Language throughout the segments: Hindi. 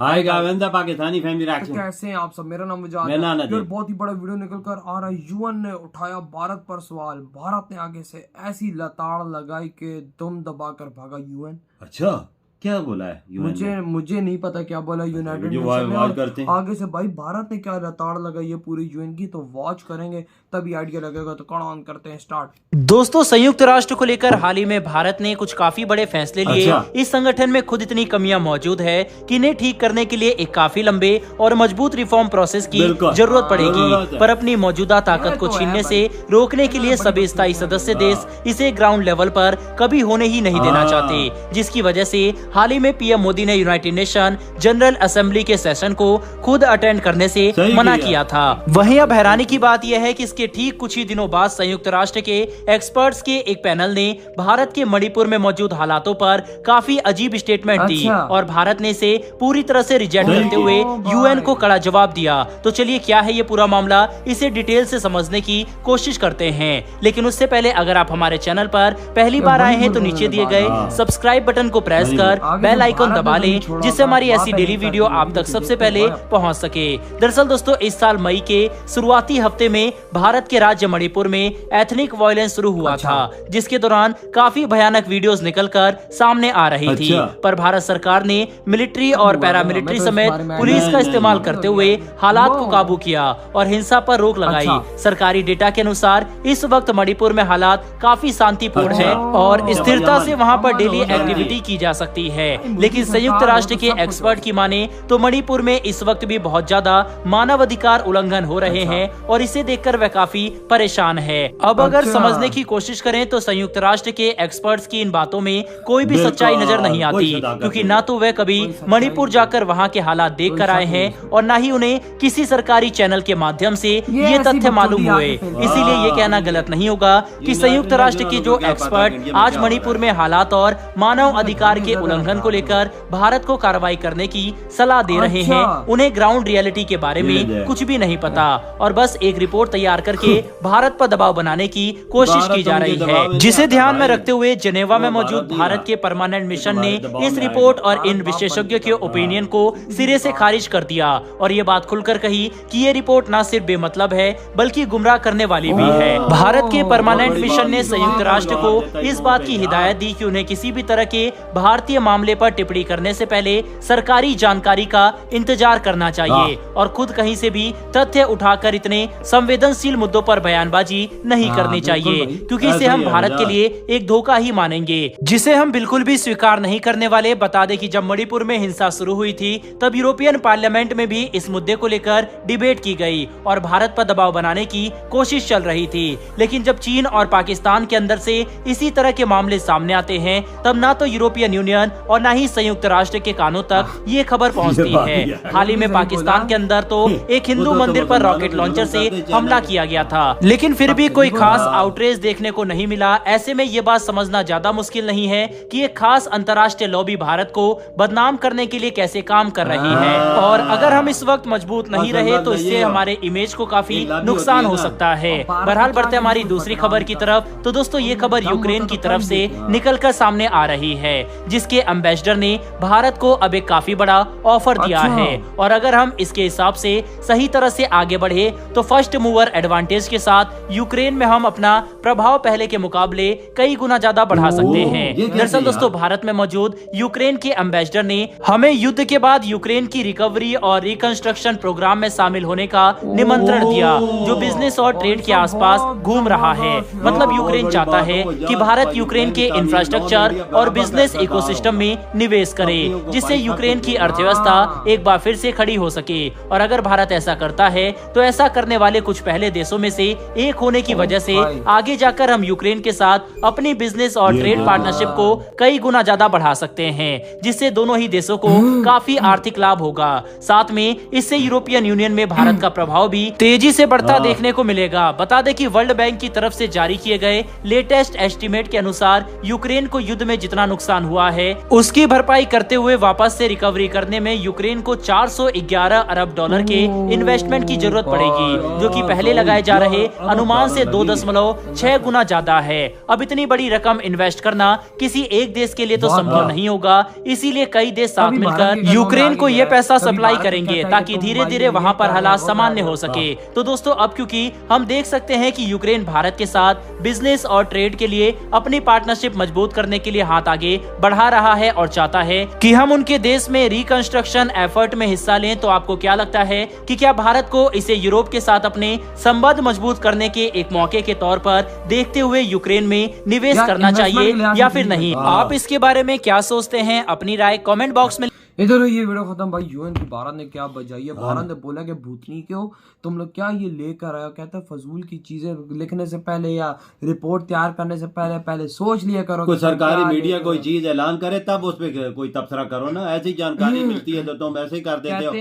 हाय गाविंदा, पाकिस्तानी फैमिली तो रिएक्शन। कैसे हैं आप सब। मेरा नाम मुजाहिद मेरा नाम है। नदीम। यार बहुत ही बड़ा वीडियो निकल कर आ रहा है। यूएन ने उठाया भारत पर सवाल। भारत ने आगे से ऐसी लताड़ लगाई कि दम दबा कर भागा यूएन। अच्छा, क्या बोला है यूएन ने? मुझे नहीं पता क्या बोला यूनाइटेड वीडियो नेशन ने। वार और करते हैं। आगे से भाई भारत ने क्या लताड़ लगाई है पूरी यूएन की, तो वॉच करेंगे तभी आइडिया लगेगा। तो कौन ऑन करते हैं स्टार्ट। दोस्तों, संयुक्त राष्ट्र को लेकर हाल ही में भारत ने कुछ काफी बड़े फैसले लिए। अच्छा। इस संगठन में खुद इतनी कमियां मौजूद है कि इन्हें ठीक करने के लिए एक काफी लंबे और मजबूत रिफॉर्म प्रोसेस की बिल्कुल। जरूरत पड़ेगी। जरूरत है। पर अपनी मौजूदा ताकत को तो है छीनने भाई। से रोकने के लिए सभी स्थायी सदस्य देश इसे ग्राउंड लेवल पर कभी होने ही नहीं देना चाहते, जिसकी वजह से हाल ही में पीएम मोदी ने यूनाइटेड नेशन जनरल असेंबली के सेशन को खुद अटेंड करने से मना किया था। वहीं अब हैरानी की बात यह है कि इसके ठीक कुछ ही दिनों बाद संयुक्त राष्ट्र के एक्सपर्ट्स के एक पैनल ने भारत के मणिपुर में मौजूद हालातों पर काफी अजीब स्टेटमेंट दी और भारत ने इसे पूरी तरह से रिजेक्ट करते हुए यूएन को कड़ा जवाब दिया। तो चलिए, क्या है ये पूरा मामला, इसे डिटेल से समझने की कोशिश करते हैं। लेकिन उससे पहले अगर आप हमारे चैनल पर पहली बार आए हैं तो नीचे दिए गए सब्सक्राइब बटन को प्रेस कर बेल आइकन दबा लें, जिससे हमारी ऐसी डेली वीडियो आप तक सबसे पहले पहुंच सके। दरअसल दोस्तों, इस साल मई के शुरुआती हफ्ते में भारत के राज्य मणिपुर में एथनिक वायलेंस शुरू हुआ था, जिसके दौरान काफी भयानक वीडियोस निकलकर सामने आ रही थी। पर भारत सरकार ने मिलिट्री और पैरामिलिट्री समेत पुलिस का इस्तेमाल करते हुए हालात को काबू किया और हिंसा पर रोक लगाई। सरकारी डेटा के अनुसार इस वक्त मणिपुर में हालात काफी शांतिपूर्ण है और स्थिरता से वहां पर डेली एक्टिविटी की जा सकती है। लेकिन संयुक्त राष्ट्र के एक्सपर्ट की माने तो मणिपुर में इस वक्त भी बहुत ज्यादा मानव अधिकार उल्लंघन हो रहे हैं और इसे देखकर वह काफी परेशान है। अब अगर समझने की कोशिश करें तो संयुक्त राष्ट्र के एक्सपर्ट्स की इन बातों में कोई भी सच्चाई नजर नहीं आती, क्योंकि ना तो वह कभी मणिपुर जाकर वहां के हालात देख कर आए हैं और ना ही उन्हें किसी सरकारी चैनल के माध्यम से ये तथ्य मालूम हुए। इसीलिए ये कहना गलत नहीं होगा कि संयुक्त राष्ट्र के जो एक्सपर्ट आज मणिपुर में हालात और मानव अधिकार के उल्लंघन को लेकर भारत को कार्रवाई करने की सलाह दे रहे हैं, उन्हें ग्राउंड रियलिटी के बारे में कुछ भी नहीं पता और बस एक रिपोर्ट तैयार करके भारत पर दबाव बनाने की कोशिश की जा रही है, जिसे ध्यान में रखते हुए जेनेवा में मौजूद भारत के परमानेंट मिशन ने इस रिपोर्ट और इन विशेषज्ञों के ओपिनियन को सिरे से खारिज कर दिया और ये बात खुलकर कही कि ये रिपोर्ट न सिर्फ बेमतलब है बल्कि गुमराह करने वाली भी है। भारत के परमानेंट मिशन ने संयुक्त राष्ट्र को इस बात की हिदायत दी कि उन्हें किसी भी तरह के भारतीय मामले पर टिप्पणी करने से पहले सरकारी जानकारी का इंतजार करना चाहिए और खुद कहीं से भी तथ्य उठाकर इतने संवेदनशील मुद्दों पर बयानबाजी नहीं करनी चाहिए, क्योंकि इसे हम भारत के लिए एक धोखा ही मानेंगे, जिसे हम बिल्कुल भी स्वीकार नहीं करने वाले। बता दें कि जब मणिपुर में हिंसा शुरू हुई थी तब यूरोपियन पार्लियामेंट में भी इस मुद्दे को लेकर डिबेट की गई और भारत पर दबाव बनाने की कोशिश चल रही थी। लेकिन जब चीन और पाकिस्तान के अंदर से इसी तरह के मामले सामने आते हैं तब ना तो यूरोपियन यूनियन और ना ही संयुक्त राष्ट्र के कानों तक ये खबर पहुंचती है। हाल ही में पाकिस्तान के अंदर तो एक हिंदू मंदिर पर रॉकेट लॉन्चर से हमला किया गया था, लेकिन फिर भी कोई खास आउटरीच देखने को नहीं मिला। ऐसे में ये बात समझना ज्यादा मुश्किल नहीं है कि एक खास अंतर्राष्ट्रीय लॉबी भारत को बदनाम करने के लिए कैसे काम कर रही है और अगर हम इस वक्त मजबूत नहीं रहे तो इससे हमारे इमेज को काफी नुकसान हो सकता है। बहरहाल बढ़ते हमारी दूसरी खबर की तरफ। तो दोस्तों, ये खबर यूक्रेन की तरफ से निकलकर सामने आ रही है, जिसके एम्बेसडर ने भारत को अब एक काफी बड़ा ऑफर दिया है और अगर हम इसके हिसाब से सही तरह से आगे बढ़े तो फर्स्ट मूवर एडवांटेज के साथ यूक्रेन में हम अपना प्रभाव पहले के मुकाबले कई गुना ज्यादा बढ़ा सकते हैं। दरअसल दोस्तों, भारत में मौजूद यूक्रेन के एम्बेसडर ने हमें युद्ध के बाद यूक्रेन की रिकवरी और रिकंस्ट्रक्शन प्रोग्राम में शामिल होने का निमंत्रण दिया, जो बिजनेस और ट्रेड के आसपास घूम रहा है। मतलब यूक्रेन चाहता है कि भारत यूक्रेन के इंफ्रास्ट्रक्चर और बिजनेस इकोसिस्टम में निवेश करे, जिससे यूक्रेन की अर्थव्यवस्था एक बार फिर से खड़ी हो सके। और अगर भारत ऐसा करता है तो ऐसा करने वाले कुछ पहले देशों में से एक होने की वजह से आगे जाकर हम यूक्रेन के साथ अपनी बिजनेस और ट्रेड पार्टनरशिप को कई गुना ज्यादा बढ़ा सकते हैं, जिससे दोनों ही देशों को काफी आर्थिक लाभ होगा। साथ में इससे यूरोपियन यूनियन में भारत का प्रभाव भी तेजी से बढ़ता देखने को मिलेगा। बता दें कि वर्ल्ड बैंक की तरफ से जारी किए गए लेटेस्ट एस्टीमेट के अनुसार यूक्रेन को युद्ध में जितना नुकसान हुआ है उसकी भरपाई करते हुए वापस से रिकवरी करने में यूक्रेन को 411 अरब डॉलर के इन्वेस्टमेंट की जरूरत पड़ेगी, जो कि पहले लगाए जा रहे अनुमान से 2.6 गुना ज्यादा है। अब इतनी बड़ी रकम इन्वेस्ट करना किसी एक देश के लिए तो संभव नहीं होगा, इसीलिए कई देश साथ मिलकर यूक्रेन को यह पैसा सप्लाई करेंगे ताकि धीरे धीरे वहां पर हालात सामान्य हो सके। तो दोस्तों, अब क्योंकि हम देख सकते हैं कि यूक्रेन भारत के साथ बिजनेस और ट्रेड के लिए अपनी पार्टनरशिप मजबूत करने के लिए हाथ आगे बढ़ा रहा है और चाहता है कि हम उनके देश में रिकंस्ट्रक्शन एफर्ट में हिस्सा लें, तो आपको क्या लगता है कि क्या भारत को इसे यूरोप के साथ अपने संबंध मजबूत करने के एक मौके के तौर पर देखते हुए यूक्रेन में निवेश करना चाहिए या फिर नहीं? आप इसके बारे में क्या सोचते हैं? अपनी राय कमेंट बॉक्स में। इधर ये वीडियो खत्म भाई। यूएन की भारत ने क्या बजाई है? भारत ने बोला कि भूतनी क्यों तुम लोग क्या ये लेकर आए हो? कहते हैं फजूल की चीजें लिखने से पहले या रिपोर्ट तैयार करने से पहले सोच लिया करो। कोई सरकारी मीडिया कोई चीज ऐलान करे तब उस पे कोई तबसरा करो ना। ऐसी जानकारी मिलती है तो तुम ऐसे ही कर देते हो।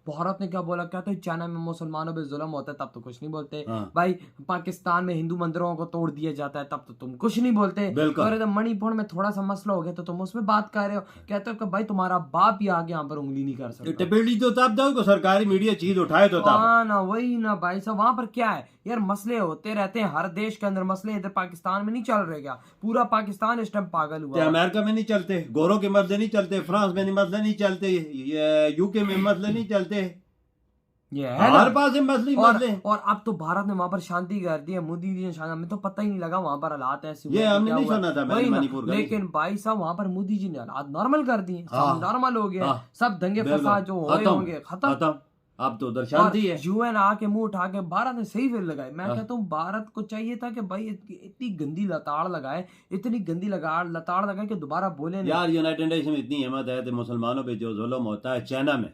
भारत ने क्या बोला? कहते हैं चाइना में मुसलमानों पे जुल्म होता है तब तो कुछ नहीं बोलते। भाई पाकिस्तान में हिंदू मंदिरों को तोड़ दिया जाता है तब तो तुम कुछ नहीं बोलते। और मणिपुर में थोड़ा सा मसला हो गया तो तुम उसमें बात कर रहे हो। कहते हो कि भाई तुम्हारा बाप ही आगे यहाँ पर उंगली नहीं कर सकता। टिप्पणी तो तब दो सरकारी मीडिया चीज उठाए तो तब। हाँ ना, वही ना भाई साहब। वहाँ पर क्या है यार, मसले होते रहते हैं हर देश के अंदर मसले। इधर पाकिस्तान में नहीं चल रहे क्या? पूरा पाकिस्तान इस टाइम पागल हुआ। अमेरिका में नहीं चलते, गोरों के मसले नहीं चलते, फ्रांस में मसले नहीं चलते, यूके में मसले नहीं चलते, ये है हर पास मसले। और अब तो भारत ने वहां पर शांति कर दी है। मोदी जी ने शांति, हमें तो पता ही नहीं लगा वहां पर हालात ऐसे ये हमने नहीं सुना था मणिपुर का। लेकिन भाई साहब वहां पर मोदी जी ने हालात नॉर्मल कर दिए। सब नॉर्मल हो गया। सब दंगे फसाद जो होंगे खत्म। अब तो उधर शांति है। यूएन आके मुंह उठा के भारत ने सही फिर लगाए। मैं कहता हूँ भारत को चाहिए था कि भाई इतनी गंदी लताड़ लगाए, इतनी गंदी लताड़ लगाए कि दोबारा बोले नहीं। यार यूनाइटेड नेशन में इतनी हिम्मत है तो मुसलमानों पे जो जुल्म होता है चाइना में,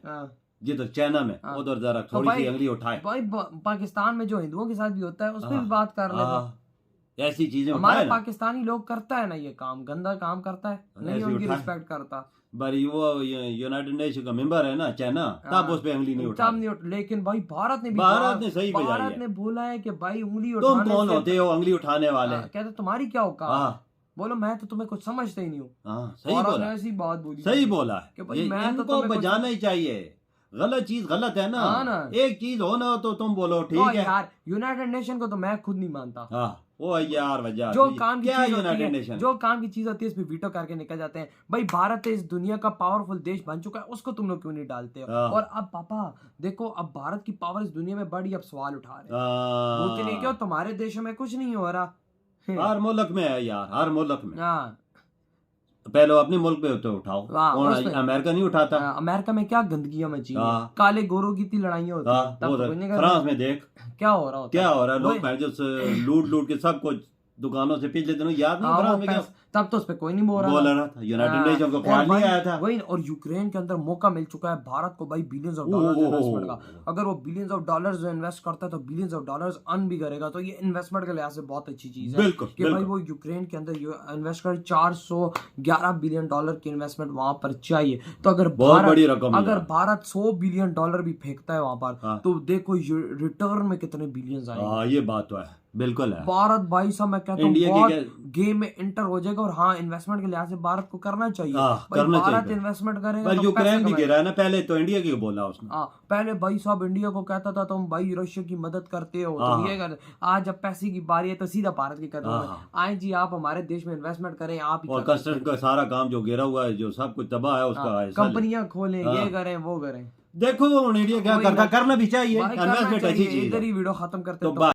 जी तो चाइना में उधर जरा थोड़ी सी अंगली उठाए। भाई पाकिस्तान में जो हिंदुओं के साथ भी होता है उस पर भी बात कर ले। ऐसी चीजें हमारे पाकिस्तानी लोग करता है ना ये काम, गंदा काम करता है, नहीं उनकी रिस्पेक्ट करता। बड़ी वो यूनाइटेड नेशन का मेंबर है ना चाइना, तब उस पे अंगली नहीं उठा। लेकिन भाई भारत ने सही भारत ने बोला है कि भाई उंगली तुम कौन होते हो अंगली उठाने वाले? कहते तुम्हारी क्या औकात? बोलो मैं तो तुम्हें कुछ समझते ही नहीं हूँ। सही बोला, ऐसी बात बोली, सही बोला कि भाई मैं तो बजाना ही चाहिए। गलत चीज गलत है ना। एक चीज हो ना तो तुम बोलो ठीक है। यार यूनाइटेड नेशन को तो मैं खुद नहीं मानता। वो यार वजह जो काम की क्या चीज यूनाइटेड होती है, जो काम की चीज होती है इस पे वीटो करके निकल जाते हैं। भाई भारत इस दुनिया का पावरफुल देश बन चुका है, उसको तुम लोग क्यों नहीं डालते हो? और अब पापा देखो, अब भारत की पावर इस दुनिया में बड़ी, अब सवाल उठा रहे हैं क्यों तुम्हारे देशों में कुछ नहीं हो रहा? हर मुल्क में है यार, हर मुल्क में। पहले अपने मुल्क पे तो उठाओ। अमेरिका नहीं उठाता। अमेरिका में क्या गंदगी मची है, काले गोरों की लड़ाइयाँ होती है। फ्रांस में देख क्या हो रहा है। लोग लूट के सब कुछ दुकानों से पिछले दिनों याद नहीं फ्रांस में क्या? तब तो उस पे कोई नहीं बोल रहा था। यूनाइटेड नेशन को ख्याल नहीं आया था। वही, और यूक्रेन के अंदर मौका मिल चुका है भारत को भाई बिलियंस ऑफ डॉलर्स इन्वेस्टमेंट का। अगर वो बिलियंस ऑफ डॉलर्स इन्वेस्ट करता है तो बिलियंस ऑफ डॉलर्स अर्न भी करेगा। तो ये इन्वेस्टमेंट के लिहाज से बहुत अच्छी चीज है कि भाई वो यूक्रेन के अंदर इन्वेस्ट कर 411 बिलियन डॉलर की इन्वेस्टमेंट वहां पर चाहिए। तो अगर भारत 100 बिलियन डॉलर भी फेंकता है वहां पर तो देखो रिटर्न में कितने बिलियंस आएंगे। ये बात तो है, बिल्कुल है। भारत भाई साहब मैं कहता हूँ गेम में एंटर हो जाएगा। और हाँ, इन्वेस्टमेंट के लिहाज से भारत को करना चाहिए। भारत इन्वेस्टमेंट करेगा तो यूक्रेन भी गिरा है ना, पहले तो इंडिया की बोला उसने। पहले भाई साहब इंडिया को कहता था तुम भाई रशिया की मदद करते हो, तो ये कर। आज जब पैसे की बारी है तो सीधा भारत की कदम है। आए जी आप हमारे देश में इन्वेस्टमेंट करें, आप और कंस्ट्रक्शन का सारा काम जो गिरा हुआ है, जो सब कुछ तबाह है, उसका कंपनियां खोलें, ये करें वो करें। देखो इंडिया क्या करता, करना भी चाहिए। इन्वेस्टमेंट अच्छी चीज है। इधर ही वीडियो खत्म करते हैं।